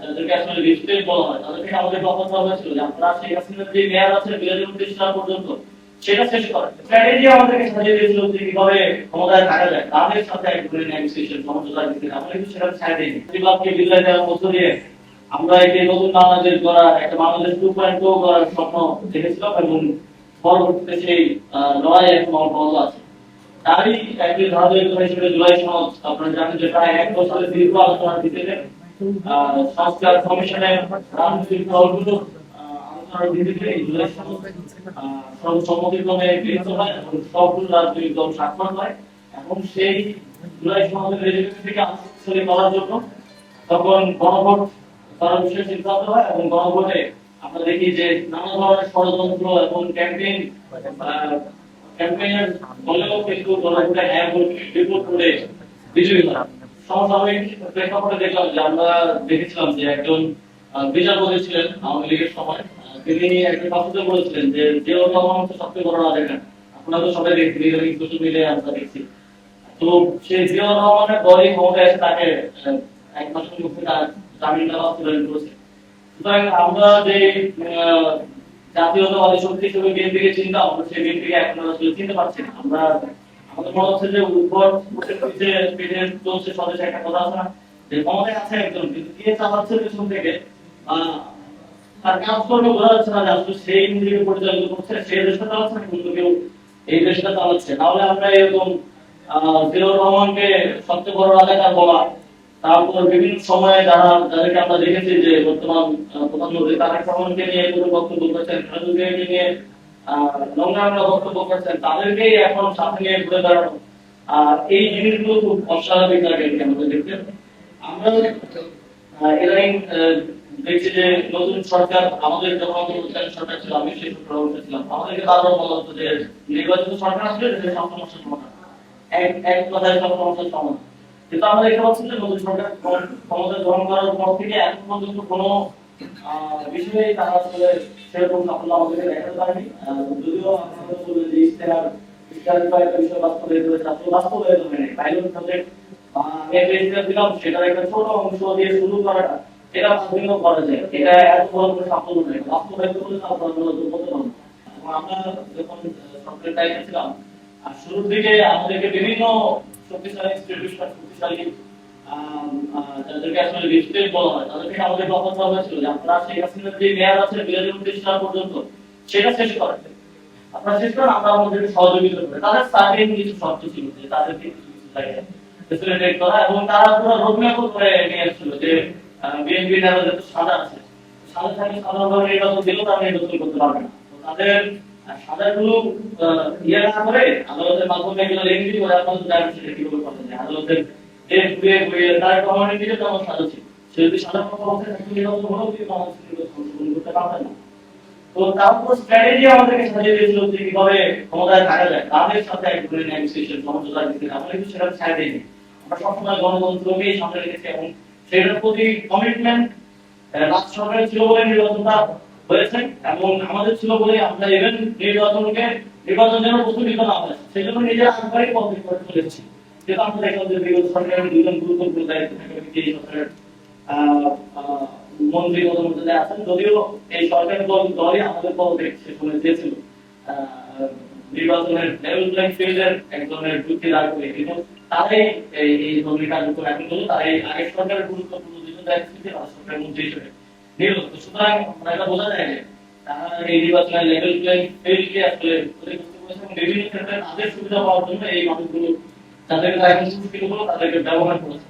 যাদেরকে আসলে রিস্ট্রিক্ট বলা হয় তাদেরকে আমাদের অফার করা হয়েছিল যে আপনারা শেখ হাসিনার যে মেয়াদ আছে 2029 সাল পর্যন্ত সেটা শেষ করেন। স্ট্র্যাটেজি আমাদেরকে সাজিয়ে দিয়েছিল যে কিভাবে ক্ষমতায় থাকা যায়, তাদের সাথে এক ধরনের নেগোসিয়েশন সমঝোতা দিতে আমরা কিন্তু সেটা ছাড় দিইনি। বিপ্লবকে বিদায় দেওয়ার মধ্য দিয়ে আমরা একটি নতুন বাংলাদেশ গড়ার, একটা বাংলাদেশ 2.0 গড়ার স্বপ্ন দেখেছিলাম এবং পরবর্তীতে সেই লড়াই এখন অব্যাহত আছে। তারই একটি ধারাবাহিকতা হিসেবে জুলাই সনদ আপনারা জানেন যে প্রায় 1 বছরের দীর্ঘ আলোচনার ভিত্তিতে সংস্কার কমিশনের রাজনৈতিক দলগুলো আলোচনার ভিত্তিতে এই জুলাই সনদ সর্বসম্মতিক্রমে গৃহীত হয় এবং সবগুলো রাজনৈতিক দল স্বাক্ষর হয় এবং সেই জুলাই সনদের রেজুলেশনটিকে আনুষ্ঠানিক করার জন্য তখন গণভোট করার বিষয়ে সিদ্ধান্ত হয় এবং গণভোটে আমরা দেখি যে নানা ধরনের ষড়যন্ত্র এবং ক্যাম্পেইনের ফলেও কিন্তু গণভোটে হ্যাঁ ভোট রিপোর্ট করে বিজয়ী হয়। সমসাময়িক প্রেক্ষাপটে দেখলাম যে আমরা দেখেছিলাম যে একজন বিচারপতি ছিলেন আওয়ামী লীগের সময়, তিনি একটা কথাতে বলেছিলেন যে জিয়াউর রহমান হচ্ছে সবচেয়ে বড় রাজাকার। আপনারা তো সবাই দেখছি, সোশ্যাল মিডিয়ায় আমরা দেখছি। তো সেই জিয়াউর রহমানের দলই ক্ষমতায় এসে তাকে 1 মাসের মধ্যে তার জামিনটা বাস্তবায়ন করেছে। সুতরাং আমরা যে জাতীয়তাবাদী শক্তি হিসেবে বিএনপিকে চিন্তা, আমরা সেই বিএনপিকে এখন আসলে চিনতে পারছি না। আমরা আমাদের মনে হচ্ছে যে উপর পিঠে চলছে স্বদেশে একটা কথা আছে না যে ক্ষমতায় আছে একজন কিন্তু কে চালাচ্ছে পেছন থেকে তার কাজকর্ম বোঝা যাচ্ছে না যে আসলে সেই নিজেকে পরিচালিত করছে, সেই দেশটা চালাচ্ছে না কিন্তু কেউ এই দেশটা চালাচ্ছে। তাহলে আমরা এরকম জিয়াউর রহমানকে সবচেয়ে বড় রাজাকার বলা, তারপর বিভিন্ন সময়ে যাদেরকে আমরা দেখেছি যে বর্তমান প্রধানমন্ত্রী তারেক রহমানকে নিয়ে কোনো বক্তব্য করেছেন, খালেদা নিয়ে নোংরা বক্তব্য করেছেন, তাদেরকেই এখন সাথে নিয়ে ঘুরে বেড়ানো, আর এই জিনিসগুলো খুব অস্বাভাবিক লাগে আমাদের দেখতে। আমরা ইদানিং দেখছি যে নতুন সরকার, আমাদের যখন সরকার ছিল, আমি সেই সরকার ছিলাম, আমাদেরকে বারবার বলা হতো যে নির্বাচিত সরকার আসলে সব সমস্যার সমাধান, এক কথায় সব সমস্যার সমাধান। কিন্তু আমরা দেখতে পাচ্ছি যে নতুন সরকার ক্ষমতা গ্রহণ করার পর থেকে এখন পর্যন্ত কোনো বিষয়ে তারা আসলে সেরকম সাফল্য আমাদেরকে দেখাতে পারেনি। যদিও আপনারা বলবেন যে ইশতেহার একটা বিষয় বাস্তবায়িত হয়েছে, আসলে বাস্তবায়িত হয়নি। পাইলট প্রজেক্ট আমি একটা ইশতেহার দিলাম, সেটার একটা ছোট অংশ দিয়ে শুরু করাটা এটা বাস্তবায়ন করা যায়, এটা এত বড় কোনো সাফল্য নয়। বাস্তবায়িত হলে আপনারা বলতে পারবেন। আমরা যখন সরকারের দায়িত্বে ছিলাম আর শুরুর দিকে আমাদেরকে বিভিন্ন শক্তিশালী ইনস্টিটিউশন, শক্তিশালী যাদেরকে আসলে রিস্ট্রিক্ট বলা হয় তাদেরকে আমাদের অফার করা হয়েছিল যে আপনারা শেখ হাসিনার যে মেয়াদ আছে 2029 সাল পর্যন্ত সেটা শেষ করেন, আপনারা শেষ করেন, আমরা আমাদেরকে সহযোগিতা করবো। তাদের সার্টিন কিছু শর্ত ছিল যে তাদেরকে কিছু ফেসিলিটেট করা এবং তারা পুরো রোডম্যাপ করে নিয়ে এসেছিল যে বিএনপি নেতা যেহেতু সাদা আছে, সাদা থাকে সাধারণভাবে নির্বাচন দিলেও তারা নির্বাচন করতে পারবে না। তাদের সাদাগুলো ইয়ে না করে আদালতের মাধ্যমে এগুলো লেনদেন করে আপনাদের ডাইরেকশন কিভাবে করা যায়, আদালতের যে ঘুরে ঘুরে তার কমান্ডের দিকে তেমন সাদা ছিল, সে যদি সাদা কথা বলতে থাকে নির্বাচন হলেও কিন্তু বাংলাদেশ নির্বাচন করতে পারবে না। তো তারপর স্ট্র্যাটেজি আমাদেরকে সাজিয়ে দিয়েছিল যে কিভাবে ক্ষমতায় থাকা যায়, তাদের সাথে এক ধরনের নেগোসিয়েশন সমঝোতা দিতে আমরা কিন্তু সেটা ছাড় দিইনি। আমরা সবসময় গণতন্ত্রকেই সামনে রেখেছি এবং সেটার প্রতি কমিটমেন্ট রাজ্য সরকারের ছিল বলে নির্বাচনটা হয়েছে এবং আমাদের ছিল বলে আমরা ইভেন নির্বাচন যেন প্রস্তুতি না হয় সেই জন্য নিজের আগবাড়ি পদক্ষেপ করে চলেছি। যেটা আমরা দেখলাম যে বিগত সরকারের দুজন গুরুত্বপূর্ণ দায়িত্ব থাকে এই সরকারের মন্ত্রী প্রধানমন্ত্রী আছেন, যদিও এই সরকারের দলই আমাদের পদক্ষেপ সে সময় দিয়েছিল নির্বাচনের লেভেল প্লেইং ফিল্ডের এক ধরনের যুক্তি দাঁড় করে, কিন্তু তারাই এই ধরনের কার্যক্রম এখন হলো, তারাই আগের সরকারের গুরুত্বপূর্ণ দুজন দায়িত্ব সরকারের মন্ত্রী হিসেবে নিল। সুতরাং এটা বোঝা যায় যে তারা এই নির্বাচনের লেভেল প্লেইং ফিল্ডকে আসলে ক্ষতিগ্রস্ত করেছে এবং বিভিন্ন ক্ষেত্রে তাদের সুবিধা পাওয়ার জন্য এই মানুষগুলো যাদেরকে এখন সুবিধা হলো তাদেরকে ব্যবহার করেছে।